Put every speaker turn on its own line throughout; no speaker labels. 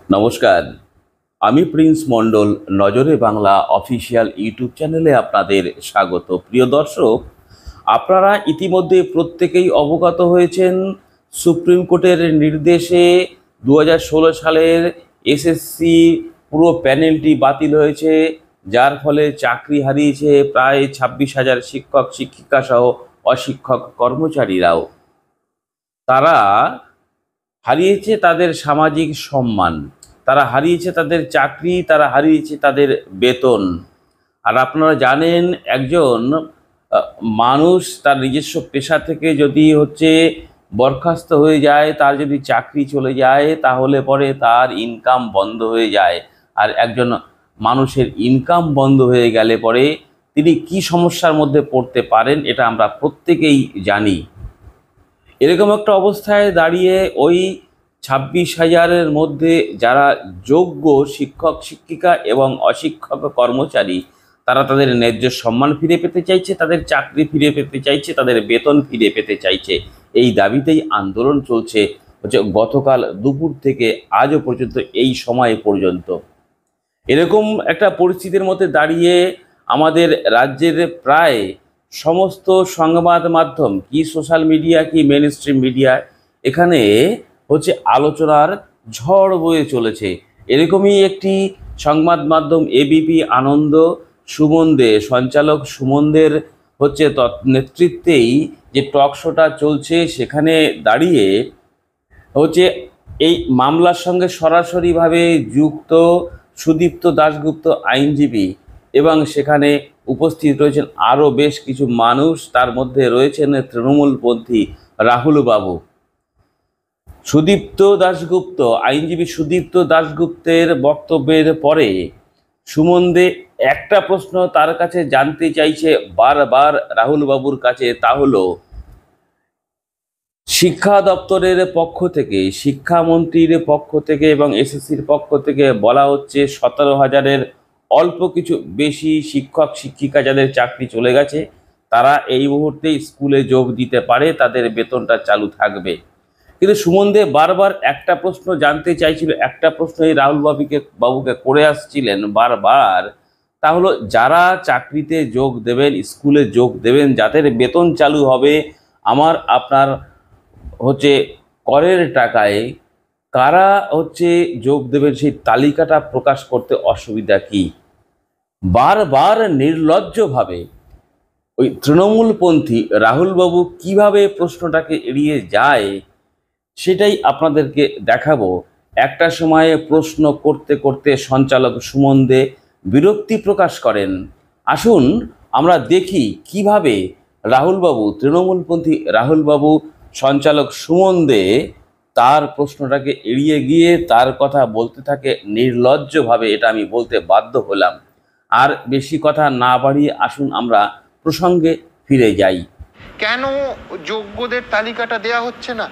নমস্কার, আমি প্রিন্স মণ্ডল। নজরে বাংলা অফিসিয়াল ইউটিউব চ্যানেলে আপনাদের স্বাগত। প্রিয় দর্শক, আপনারা ইতিমধ্যে প্রত্যেকেই অবগত হয়েছেন সুপ্রিম কোর্টের নির্দেশে 2016 সালের এসএসসি পুরো প্যানেলটি বাতিল হয়েছে, যার ফলে চাকরি হারিয়েছে প্রায় 26,000 শিক্ষক শিক্ষিকা সহ অশিক্ষক কর্মচারীরাও। তারা হারিয়েছে তাদের সামাজিক সম্মান, তারা হারিয়েছে তাদের চাকরি, তারা হারিয়েছে তাদের বেতন। আর আপনারা জানেন, একজন মানুষ তার নিজস্ব পেশা থেকে যদি বরখাস্ত হয়ে যায়, তার যদি চাকরি চলে যায়, তাহলে পরে তার ইনকাম বন্ধ হয়ে যায়। আর একজন মানুষের ইনকাম বন্ধ হয়ে গেলে পরে তিনি কি সমস্যার মধ্যে পড়তে পারেন, এটা আমরা প্রত্যেকেই জানি। এরকম একটা অবস্থায় দাঁড়িয়ে ওই 26,000-এর মধ্যে যারা যোগ্য শিক্ষক শিক্ষিকা এবং অশিক্ষক কর্মচারী, তারা তাদের ন্যায্য সম্মান ফিরে পেতে চাইছে, তাদের চাকরি ফিরে পেতে চাইছে, তাদের বেতন ফিরে পেতে চাইছে। এই দাবিতেই আন্দোলন চলছে গতকাল দুপুর থেকে আজও পর্যন্ত, এই সময় পর্যন্ত। এরকম একটা পরিস্থিতির মধ্যে দাঁড়িয়ে আমাদের রাজ্যের প্রায় সমস্ত সংবাদ মাধ্যম, কি সোশ্যাল মিডিয়া কি মেন স্ট্রিম মিডিয়া, এখানে আলোচনার ঝড় বয়ে চলেছে। এরকমই একটি সংবাদ মাধ্যম এবিপি আনন্দ, সুমন দে, সঞ্চালক সুমন দের নেতৃত্বেই যে টক শোটা চলছে, সেখানে দাঁড়িয়ে এই মামলার সঙ্গে সরাসরিভাবে যুক্ত সুদীপ্ত দাশগুপ্ত আইনজীবী, এবং সেখানে উপস্থিত রয়েছেন আরও বেশ কিছু মানুষ। তার মধ্যে রয়েছেন তৃণমূলপন্থী রাহুল বাবু। সুদীপ্ত দাশগুপ্ত, আইনজীবী সুদীপ্ত দাশগুপ্তের বক্তব্যের পরে সুমন দে একটা প্রশ্ন তার কাছে জানতে চাইছে বারবার রাহুল বাবুর কাছে, তা হলো শিক্ষা দপ্তরের পক্ষ থেকে, শিক্ষামন্ত্রীর পক্ষ থেকে এবং এসএসসির পক্ষ থেকে বলা হচ্ছে 17,000-এর অল্প কিছু বেশি শিক্ষক শিক্ষিকা যাদের চাকরি চলে গেছে, তারা এই মুহূর্তে স্কুলে যোগ দিতে পারে, তাদের বেতনটা চালু থাকবে। কিন্তু সুমন দে বারবার একটা প্রশ্ন জানতে চাইছিল, একটা প্রশ্ন এই রাহুল বাবুকে করে আসছিলেন বারবার, তা হলো যারা চাকরিতে যোগ দেবেন, স্কুলে যোগ দেবেন, যাদের বেতন চালু হবে আমার আপনার করের টাকায়, কারা যোগ দেবেন, সেই তালিকাটা প্রকাশ করতে অসুবিধা কি? বারবার নির্লজ্জভাবে ওই তৃণমূলপন্থী রাহুল বাবু কিভাবে প্রশ্নটাকে এড়িয়ে যায়, সেটাই আপনাদেরকে দেখাবো। একটা সময়ে প্রশ্ন করতে করতে সঞ্চালক সুমন দে বিরক্তি প্রকাশ করেন। আসুন আমরা দেখি কিভাবে রাহুল বাবু, তৃণমূলপন্থী রাহুল বাবু, সঞ্চালক সুমন দে তার প্রশ্নটাকে এড়িয়ে গিয়ে তার কথা বলতে থাকে নির্লজ্জভাবে। এটা আমি বলতে বাধ্য হলাম। আর বেশি কথা না বাড়িয়ে আসুন আমরা প্রসঙ্গে ফিরে যাই।
কেন যোগ্যদের তালিকাটা দেয়া হচ্ছে না?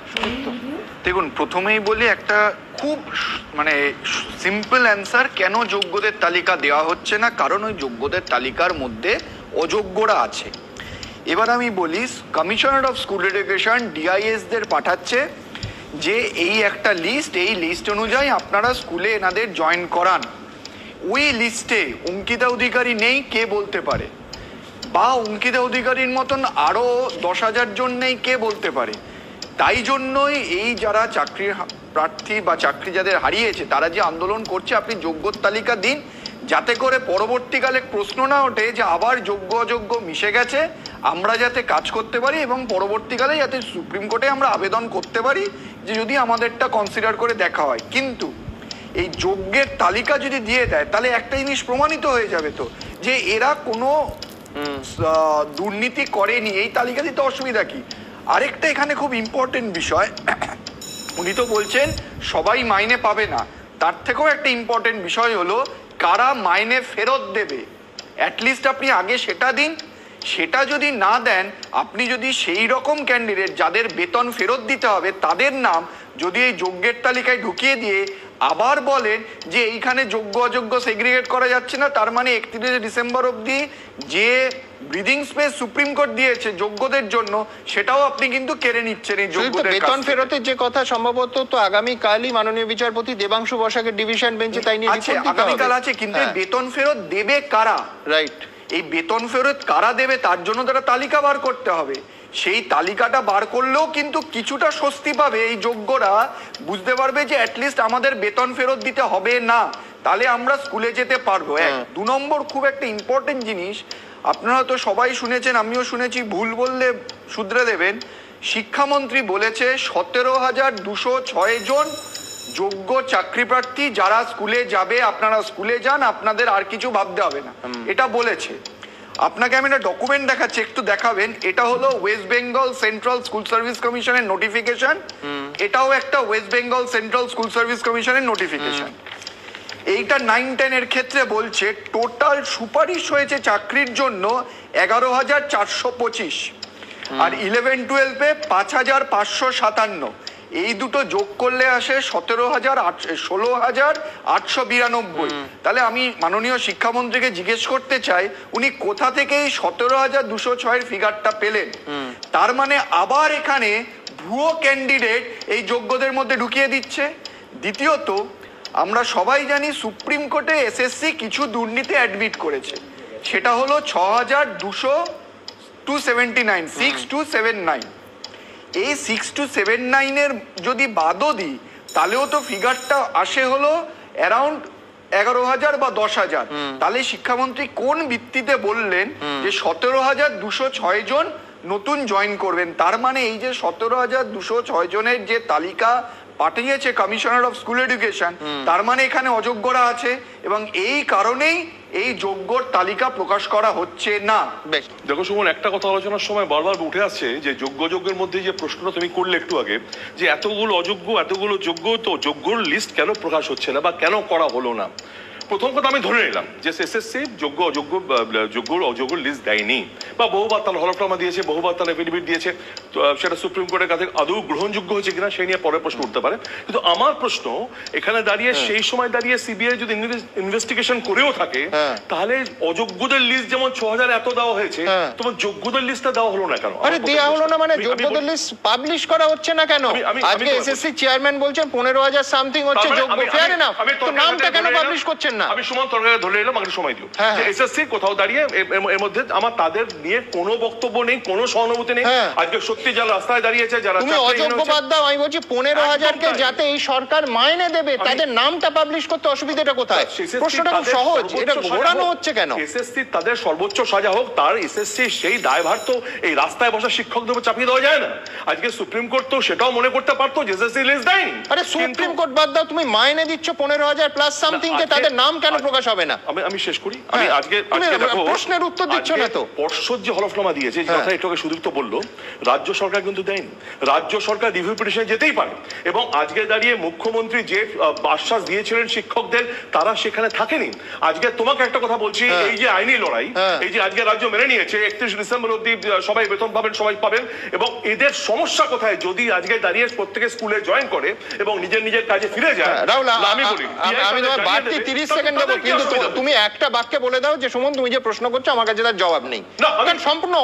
দেখুন, প্রথমেই বলি একটা খুব সিম্পল অ্যান্সার, কেন যোগ্যদের তালিকা দেওয়া হচ্ছে না, কারণ ওই যোগ্যদের তালিকার মধ্যে অযোগ্যরা আছে। এবার আমি বলি, কমিশনার অফ স্কুল এডুকেশন ডিআইএসদের পাঠাচ্ছে যে এই একটা লিস্ট, এই লিস্ট অনুযায়ী আপনারা স্কুলে এনাদের জয়েন করান। ওই লিস্টে অঙ্কিতা অধিকারী নেই, কে বলতে পারে? বা অঙ্কিতা অধিকারীর মতন আরও 10,000 জন নেই, কে বলতে পারে? তাই জন্যই এই যারা চাকরির প্রার্থী বা চাকরি যাদের হারিয়েছে, তারা যে আন্দোলন করছে, আপনি যোগ্যর তালিকা দিন, যাতে করে পরবর্তীকালে প্রশ্ন না ওঠে যে আবার যোগ্য অযোগ্য মিশে গেছে, আমরা যাতে কাজ করতে পারি এবং পরবর্তীকালে যাতে সুপ্রিম কোর্টে আমরা আবেদন করতে পারি যে যদি আমাদেরটা কনসিডার করে দেখা হয়। কিন্তু এই যোগ্যের তালিকা যদি দিয়ে দেয়, তাহলে একটা জিনিস প্রমাণিত হয়ে যাবে তো যে এরা কোনো দুর্নীতি করেনি। এই তালিকা দিতে অসুবিধা কি? আরেকটা এখানে খুব ইম্পর্টেন্ট বিষয়, উনি তো বলছেন সবাই মাইনে পাবে না, তার থেকেও একটা ইম্পর্টেন্ট বিষয় হলো কারা মাইনে ফেরত দেবে। অ্যাটলিস্ট আপনি আগে সেটা দিন। সেটা যদি না দেন, আপনি যদি সেই রকম ক্যান্ডিডেট যাদের বেতন ফেরত দিতে হবে, তাদের নাম যদি এই যোগ্যের তালিকায় ঢুকিয়ে দিয়ে আবার বলেন যে এইখানে যোগ্য অযোগ্য সেগ্রিগেট করা যাচ্ছে না, তার মানে 31শে ডিসেম্বর অবধি যে ব্রিদিং স্পেস সুপ্রিম কোর্ট দিয়েছে যোগ্যদের জন্য সেটাও আপনি কিন্তু কেড়ে নিচ্ছেন এই যোগ্যদের কাছ
বেতন
থেকে।
ফেরতের যে কথা সম্ভবত তো আগামী কালই মাননীয় বিচারপতি দেবাংশু বসাকের ডিভিশন বেঞ্চে তাই নিয়ে
আছে,
রিপোর্ট দিতে
আগামীকাল
হবে।
আছে, কিন্তু এই
হ্যাঁ,
বেতন ফেরত দেবে কারা?
রাইট।
এই বেতন ফেরত কারা দেবে তার জন্য তারা তালিকা বার করতে হবে। সেই তালিকাটা বার করলেও কিন্তু কিছুটা স্বস্তি পাবে এই যোগ্যরা, বুঝতে পারবে যে অ্যাটলিস্ট আমাদের বেতন ফেরত দিতে হবে না, তাহলে আমরা স্কুলে যেতে পারবো। এক, 2 নম্বর খুব একটা ইম্পর্টেন্ট জিনিস, আপনারা তো সবাই শুনেছেন, আমিও শুনেছি, ভুল বললে শুধরে দেবেন, শিক্ষামন্ত্রী বলেছে 17,206 জন যোগ্য চাকরি প্রার্থী যারা স্কুলে যাবে, আপনারা স্কুলে যান, আপনাদের আর কিছু ভাবতে হবে না, এটা বলেছে। আপনাকে আমি একটা ডকুমেন্ট দেখাচ্ছি, একটু দেখাবেন। এটা হলো West Bengal central school service কমিশনের নোটিফিকেশন, এটাও একটা West Bengal central school service কমিশনের নোটিফিকেশন। এইটা 9-10 এর ক্ষেত্রে বলছে টোটাল সুপারিশ হয়েছে চাকরির জন্য 11,425, আর 11-12-এ 5,557। এই দুটো যোগ করলে আসে 16,892। তাহলে আমি মাননীয় শিক্ষামন্ত্রীকে জিজ্ঞেস করতে চাই, উনি কোথা থেকে এই 17,206 ফিগারটা পেলেন? তার মানে আবার এখানে ভুয়ো ক্যান্ডিডেট এই যোগ্যদের মধ্যে ঢুকিয়ে দিচ্ছে। দ্বিতীয়ত, আমরা সবাই জানি সুপ্রিম কোর্টে এসএসসি কিছু দুর্নীতি অ্যাডমিট করেছে, সেটা হলো 6,279, 6,279। এই 6,279 এর যদি বাদও দিই তাহলেও তো ফিগারটা আসে হলো অ্যারাউন্ড 11,000 বা 10,000। তাহলে শিক্ষামন্ত্রী কোন ভিত্তিতে বললেন যে 17,206 জন নতুন জয়েন করবেন? তার মানে এই যে 17,206 জনের যে তালিকা পাঠিয়েছে কমিশনার অফ স্কুল এডুকেশন, তার মানে এখানে অযোগ্যরা আছে, এবং এই কারণেই এই যোগ্যর তালিকা প্রকাশ করা হচ্ছে না।
বেশ,
দেখো সুমন, একটা কথা আলোচনার সময় বারবার উঠে আসছে যে যোগ্যের মধ্যে যে প্রশ্নটা তুমি করলে একটু আগে, যে এতগুলো অযোগ্য এতগুলো যোগ্য, তো যোগ্যর লিস্ট কেন প্রকাশ হচ্ছে না বা কেন করা হলো না? প্রথম কথা আমি ধরে নিলাম যে এসএসসি যোগ্য অযোগ্য লিস্ট দেয়নি, বা বহুবার তার হলফনামা দিয়েছে, বহুবার তার এফিডেভিট দিয়েছে, তো সেটা সুপ্রিম কোর্টের কাছে আদৌ গ্রহণযোগ্য হয়েছে কিনা সেই নিয়ে পরে প্রশ্ন উঠতে পারে। কিন্তু আমার প্রশ্ন এখানে দাঁড়িয়ে, সেই সময় দাঁড়িয়ে সিবিআই যদি ইনভেস্টিগেশন করেও থাকে, তাহলে অযোগ্যদের লিস্ট যেমন 6,000 এত দেওয়া হয়েছে, তোমার যোগ্যদের লিস্টটা দেওয়া হলো না কেন?
আরে দেয়া হলো না মানে যোগ্যদের লিস্ট পাবলিশ করা হচ্ছে না কেন? আজকে এসএসসি চেয়ারম্যান বলছেন 15,000 সামথিং হচ্ছে যোগ্য, ফেয়ার এনাফ, তো নামটা কেন পাবলিশ করছেন না?
আমি সুমন তরকারি ধরে নিলাম, আমাকে সময় দিও। এসএসসি কোথাও দাঁড়িয়ে এর মধ্যে আমার তাদের নিয়ে কোনো বক্তব্য নেই, কোনো সহানুভূতি নেই। আজকে সত্যি যারা রাস্তায় দাঁড়িয়েছে, যারা
তুমি অযোগ্য বাদ দাও, আমি বলছি 15,000 কে যাতে এই সরকার মাইনে দেবে তাদের নামটা পাবলিশ করতে অসুবিধাটা কোথায়? প্রশ্নটা খুব সহজ, এটা ঘোরানো হচ্ছে কেন?
এসএসসি তাদের সর্বোচ্চ সাজা হোক, তার এসএসসি সেই দায়ভার তো এই রাস্তায় বসা শিক্ষকদের উপর চাপিয়ে দেওয়া যায় না। আজকে সুপ্রিম কোর্ট তো সেটাও মনে করতে পারতো যে এসএসসি লিস্ট দেয়নি।
আরে সুপ্রিম কোর্ট বাদ দাও, তুমি মাইনে দিচ্ছ 15,000 প্লাস সামথিং কে, তাদের নাম কেন প্রকাশ হবে না?
আমি শেষ করি। আমি আজকে দেখো,
প্রশ্নের উত্তর দিচ্ছ না তো।
পর্ষদ যে হলফনামা দিয়েছে, যে কথা একটু সুদীপ্ত বললো, রাজ্য সরকার কিন্তু দেয়নি। রাজ্য সরকার রিভিউ পিটিশনে যেতেই পারে, এবং আজকে দাঁড়িয়ে মুখ্যমন্ত্রী যে আশ্বাস দিয়েছিলেন শিক্ষকদের, তারা সেখানে থাকেনি। আজকে তোমাকে একটা কথা বলছি, এই যে আইনি লড়াই, এই যে আজকে রাজ্য মেনে নিয়েছে 31 ডিসেম্বর অব্দি সবাই বেতন পাবেন, সবাই পাবেন, এবং এদের সমস্যা কোথায়? যদি আজকে দাঁড়িয়ে প্রত্যেকে স্কুলে জয়েন করে এবং নিজের কাজে ফিরে যায়।
রাহুল,
আমি বলি,
আমি তোমার বাড়তি 30 সেকেন্ড দেবো, কিন্তু তুমি একটা বাক্যে বলে দাও যে সুমন তুমি যে প্রশ্ন করছো আমার কাছে তার জবাব নেই। সম্পূর্ণ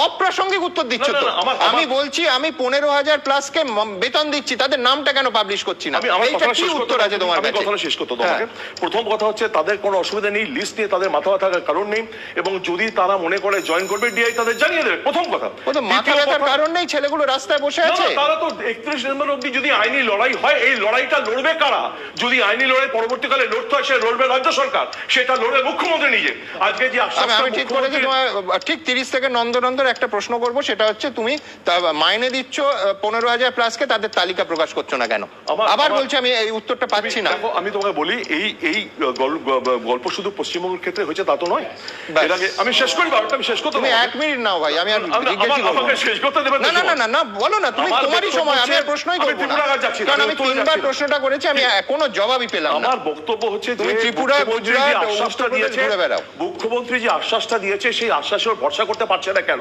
অপ্রাসঙ্গিক উত্তর দিচ্ছ তো। আমি বলছি আমি 15,000 প্লাস কে বেতন দিচ্ছি, তাদের নামটা কেন পাবলিশ করছি না? এইটা কি উত্তর আছে তোমার কাছে?
আমি কথাটা শেষ করতে তোমাকে। প্রথম কথা হচ্ছে তাদের কোনো অসুবিধা নেই, লিস্ট নিয়ে তাদের মাথা ব্যথার কারণ নেই, এবং যদি তারা মনে করে জয়েন করবে ডিআই তাদের জানিয়ে দেবে, প্রথম কথা।
মাথা ব্যথার কারণ নেই, ছেলেগুলো রাস্তায় বসে আছে।
তারা তো 31 ডিসেম্বর অব্দি যদি আইনি লড়াই হয়, এই লড়াইটা লড়বে কারা? যদি আইনি লড়াই পরবর্তীকালে লড়তে হয়, সে লড়বে রাজ্য সরকার, সেটা লড়বে মুখ্যমন্ত্রী নিজে। আজকে যে
আমি ঠিক করেছি, ঠিক 30 সেকেন্ড নন্দনন্দন একটা প্রশ্ন করব, সেটা হচ্ছে তুমি মাইনে দিচ্ছ 15,000 প্লাস কে, তাদের তালিকা প্রকাশ করছো না কেন? আবার বলছি আমি এই উত্তরটা পাচ্ছি না।
আমি তোমাকে বলি, এই গল্প শুধু পশ্চিমবঙ্গের ক্ষেত্রে হয়েছে তা তো নয়। এর আগে আমি শেষ করি, আমি শেষ করতে,
তুমি 1 মিনিট নাও ভাই, আমি আর
আমাকে শেষ করতে দেবেন না?
না না না, বলো না, তুমি তোমারই সময়, আমি আর প্রশ্নই করব না, কারণ আমি 3বার প্রশ্নটা করেছি, আমি কোনো জবাবই পেলাম না।
আমার বক্তব্য হচ্ছে যে
তুমি ত্রিপুরা,
মুখ্যমন্ত্রী যে
গুজরাট,
আশ্বাসটা
উত্তরপ্রদেশ
দিয়েছে,
ঘুরে বেড়াও।
মুখ্যমন্ত্রী যে আশ্বাসটা দিয়েছে সেই আশ্বাসে ওর ভরসা করতে পারছে না কেন?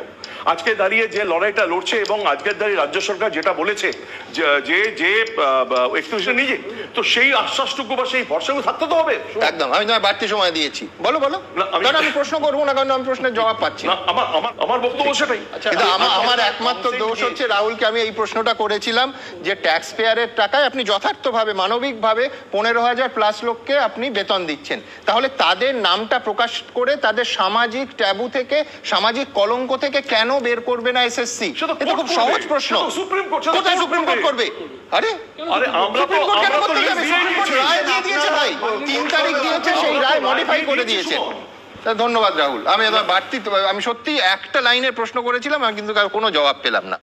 আজকে দাঁড়িয়ে যে লড়াইটা লড়ছে এবং আজকের দাঁড়িয়ে রাজ্য সরকার যেটা বলেছে যে এক্সপ্রেশন নিজে, তো সেই আশ্বাসটুকু বা সেই ভরসাটুকু থাকতে তো হবে।
একদম, আমি তোমায় বাড়তি সময় দিয়েছি, বলো বলো।
না,
কারণ আমি প্রশ্ন করবো না, কারণ আমি প্রশ্নের জবাব পাচ্ছি
না,
না।
আমার বক্তব্য সেটাই।
কিন্তু আমার একমাত্র দোষ হচ্ছে রাহুলকে আমি এই প্রশ্নটা করেছিলাম যে ট্যাক্স পেয়ারের টাকায় আপনি যথার্থভাবে মানবিকভাবে 15,000 প্লাস লোককে আপনি বেতন দিচ্ছেন, তাহলে তাদের নামটা প্রকাশ করে তাদের সামাজিক ট্যাবু থেকে, সামাজিক কলঙ্ক থেকে কেন বের করবে না এসএসসি?
সেটা
এটা খুব
কোর্ট
সহজ
করবে।
প্রশ্ন।
সেটা সুপ্রিম কোর্ট, সেটা
কোথায়
কোর্ট
সুপ্রিম কোর্ট
করবে।
করবে? আরে
আমরা
সুপ্রিম কোর্ট কেন করতে
list
যাবে?
দিয়ে
সুপ্রিম কোর্ট
দিয়েছি।
রায় দিয়ে দিয়েছে ভাই, 3 তারিখ দিয়েছে, সেই রায় মডিফাই করে দিয়েছে। তা ধন্যবাদ রাহুল, আমি বাড়তি, আমি সত্যি একটা লাইনের প্রশ্ন করেছিলাম, আমি কিন্তু কোনো জবাব পেলাম না।